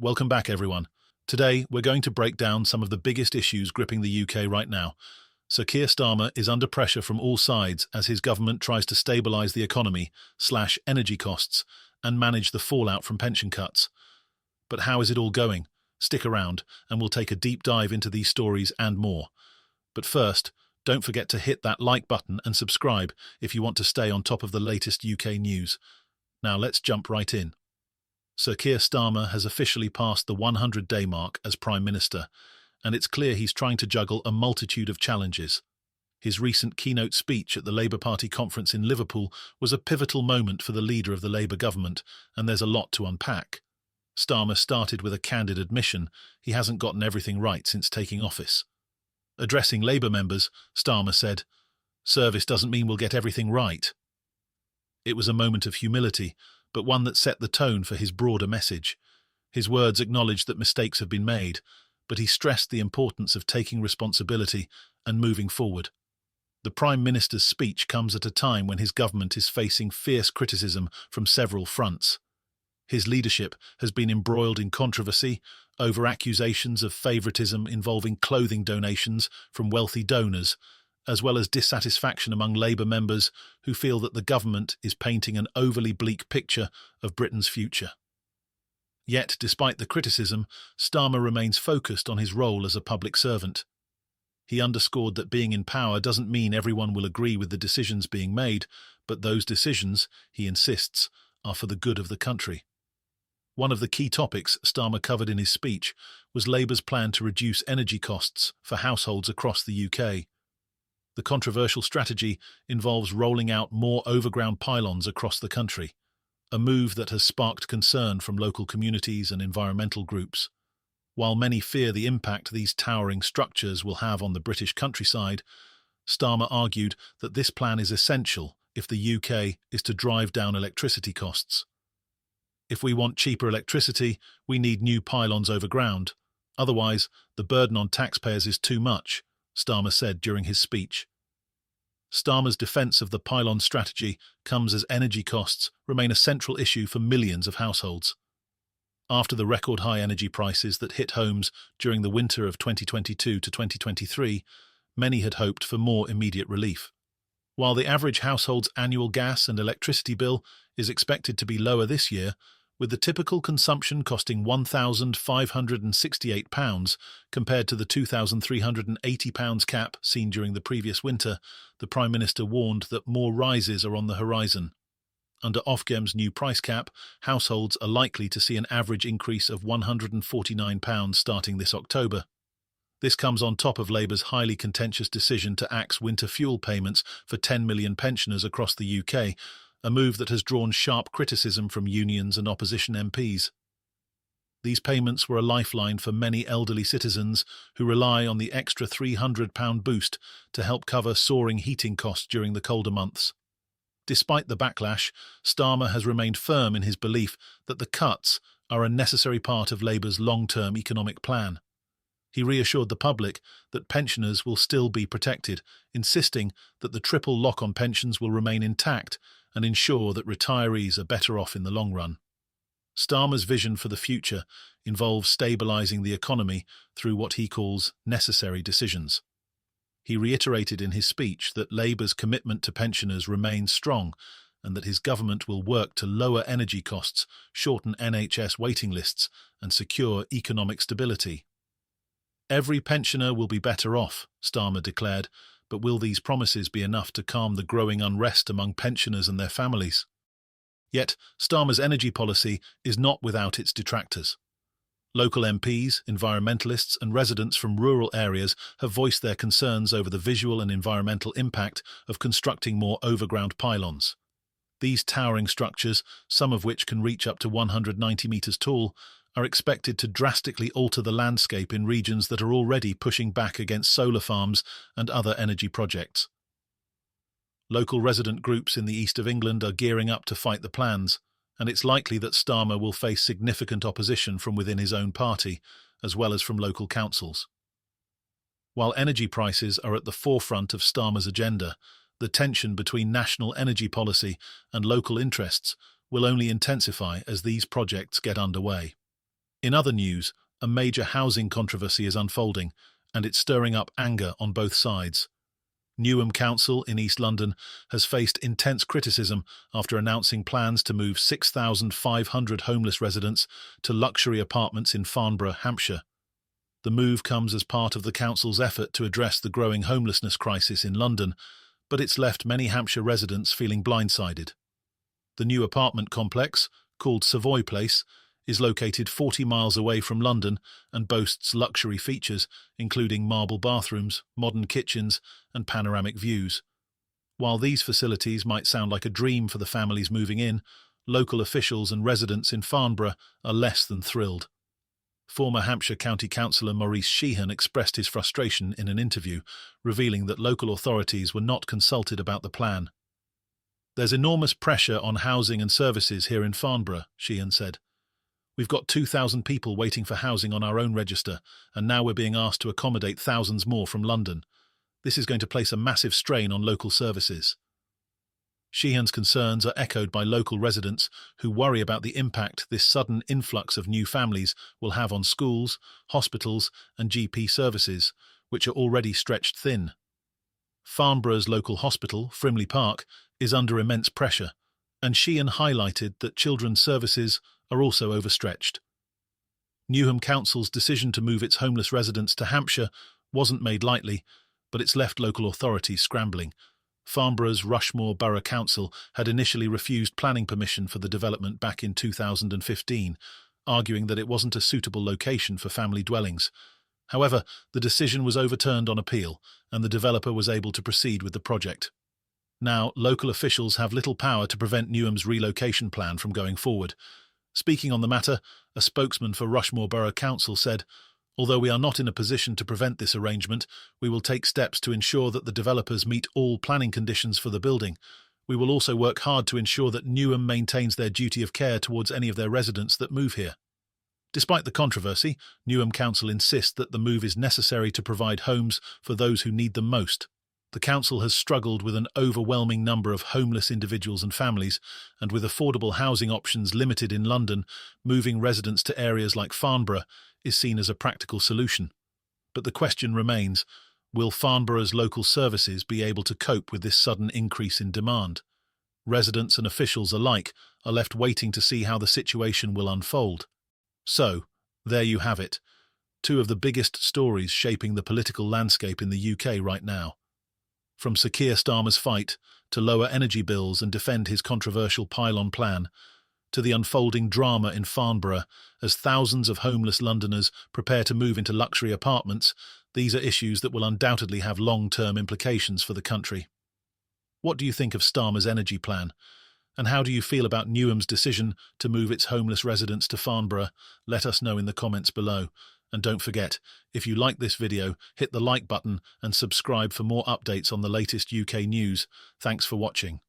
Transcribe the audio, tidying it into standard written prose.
Welcome back, everyone. Today, we're going to break down some of the biggest issues gripping the UK right now. Sir Keir Starmer is under pressure from all sides as his government tries to stabilise the economy, slash energy costs, and manage the fallout from pension cuts. But how is it all going? Stick around, and we'll take a deep dive into these stories and more. But first, don't forget to hit that like button and subscribe if you want to stay on top of the latest UK news. Now let's jump right in. Sir Keir Starmer has officially passed the 100-day mark as Prime Minister, and it's clear he's trying to juggle a multitude of challenges. His recent keynote speech at the Labour Party conference in Liverpool was a pivotal moment for the leader of the Labour government, and there's a lot to unpack. Starmer started with a candid admission he hasn't gotten everything right since taking office. Addressing Labour members, Starmer said, "Service doesn't mean we'll get everything right." It was a moment of humility, but one that set the tone for his broader message. His words acknowledged that mistakes have been made, but he stressed the importance of taking responsibility and moving forward. The Prime Minister's speech comes at a time when his government is facing fierce criticism from several fronts. His leadership has been embroiled in controversy over accusations of favouritism involving clothing donations from wealthy donors, as well as dissatisfaction among Labour members who feel that the government is painting an overly bleak picture of Britain's future. Yet, despite the criticism, Starmer remains focused on his role as a public servant. He underscored that being in power doesn't mean everyone will agree with the decisions being made, but those decisions, he insists, are for the good of the country. One of the key topics Starmer covered in his speech was Labour's plan to reduce energy costs for households across the UK. The controversial strategy involves rolling out more overground pylons across the country, a move that has sparked concern from local communities and environmental groups. While many fear the impact these towering structures will have on the British countryside, Starmer argued that this plan is essential if the UK is to drive down electricity costs. "If we want cheaper electricity, we need new pylons overground. Otherwise, the burden on taxpayers is too much," Starmer said during his speech. Starmer's defence of the pylon strategy comes as energy costs remain a central issue for millions of households. After the record-high energy prices that hit homes during the winter of 2022 to 2023, many had hoped for more immediate relief. While the average household's annual gas and electricity bill is expected to be lower this year, with the typical consumption costing £1,568 compared to the £2,380 cap seen during the previous winter, the Prime Minister warned that more rises are on the horizon. Under Ofgem's new price cap, households are likely to see an average increase of £149 starting this October. This comes on top of Labour's highly contentious decision to axe winter fuel payments for 10 million pensioners across the UK, a move that has drawn sharp criticism from unions and opposition MPs. These payments were a lifeline for many elderly citizens who rely on the extra £300 boost to help cover soaring heating costs during the colder months. Despite the backlash, Starmer has remained firm in his belief that the cuts are a necessary part of Labour's long-term economic plan. He reassured the public that pensioners will still be protected, insisting that the triple lock on pensions will remain intact and ensure that retirees are better off in the long run. Starmer's vision for the future involves stabilising the economy through what he calls necessary decisions. He reiterated in his speech that Labour's commitment to pensioners remains strong and that his government will work to lower energy costs, shorten NHS waiting lists, and secure economic stability. "Every pensioner will be better off," Starmer declared, but will these promises be enough to calm the growing unrest among pensioners and their families? Yet, Starmer's energy policy is not without its detractors. Local MPs, environmentalists and residents from rural areas have voiced their concerns over the visual and environmental impact of constructing more overground pylons. These towering structures, some of which can reach up to 190 metres tall, are expected to drastically alter the landscape in regions that are already pushing back against solar farms and other energy projects. Local resident groups in the east of England are gearing up to fight the plans, and it's likely that Starmer will face significant opposition from within his own party, as well as from local councils. While energy prices are at the forefront of Starmer's agenda, the tension between national energy policy and local interests will only intensify as these projects get underway. In other news, a major housing controversy is unfolding, and it's stirring up anger on both sides. Newham Council in East London has faced intense criticism after announcing plans to move 6,500 homeless residents to luxury apartments in Farnborough, Hampshire. The move comes as part of the council's effort to address the growing homelessness crisis in London, but it's left many Hampshire residents feeling blindsided. The new apartment complex, called Savoy Place, is located 40 miles away from London and boasts luxury features, including marble bathrooms, modern kitchens, and panoramic views. While these facilities might sound like a dream for the families moving in, local officials and residents in Farnborough are less than thrilled. Former Hampshire County Councillor Maurice Sheehan expressed his frustration in an interview, revealing that local authorities were not consulted about the plan. "There's enormous pressure on housing and services here in Farnborough," Sheehan said. "We've got 2,000 people waiting for housing on our own register, and now we're being asked to accommodate thousands more from London. This is going to place a massive strain on local services." Sheehan's concerns are echoed by local residents who worry about the impact this sudden influx of new families will have on schools, hospitals, and GP services, which are already stretched thin. Farnborough's local hospital, Frimley Park, is under immense pressure, and Sheehan highlighted that children's services are also overstretched. Newham Council's decision to move its homeless residents to Hampshire wasn't made lightly, but it's left local authorities scrambling. Farnborough's Rushmore Borough Council had initially refused planning permission for the development back in 2015, arguing that it wasn't a suitable location for family dwellings. However, the decision was overturned on appeal, and the developer was able to proceed with the project. Now, local officials have little power to prevent Newham's relocation plan from going forward. Speaking on the matter, a spokesman for Rushmore Borough Council said, "Although we are not in a position to prevent this arrangement, we will take steps to ensure that the developers meet all planning conditions for the building. We will also work hard to ensure that Newham maintains their duty of care towards any of their residents that move here." Despite the controversy, Newham Council insists that the move is necessary to provide homes for those who need them most. The council has struggled with an overwhelming number of homeless individuals and families, and with affordable housing options limited in London, moving residents to areas like Farnborough is seen as a practical solution. But the question remains, will Farnborough's local services be able to cope with this sudden increase in demand? Residents and officials alike are left waiting to see how the situation will unfold. So, there you have it, two of the biggest stories shaping the political landscape in the UK right now. From Sir Keir Starmer's fight to lower energy bills and defend his controversial Pylon plan, to the unfolding drama in Farnborough as thousands of homeless Londoners prepare to move into luxury apartments, these are issues that will undoubtedly have long-term implications for the country. What do you think of Starmer's energy plan? And how do you feel about Newham's decision to move its homeless residents to Farnborough? Let us know in the comments below. And don't forget, if you like this video, hit the like button and subscribe for more updates on the latest UK news. Thanks for watching.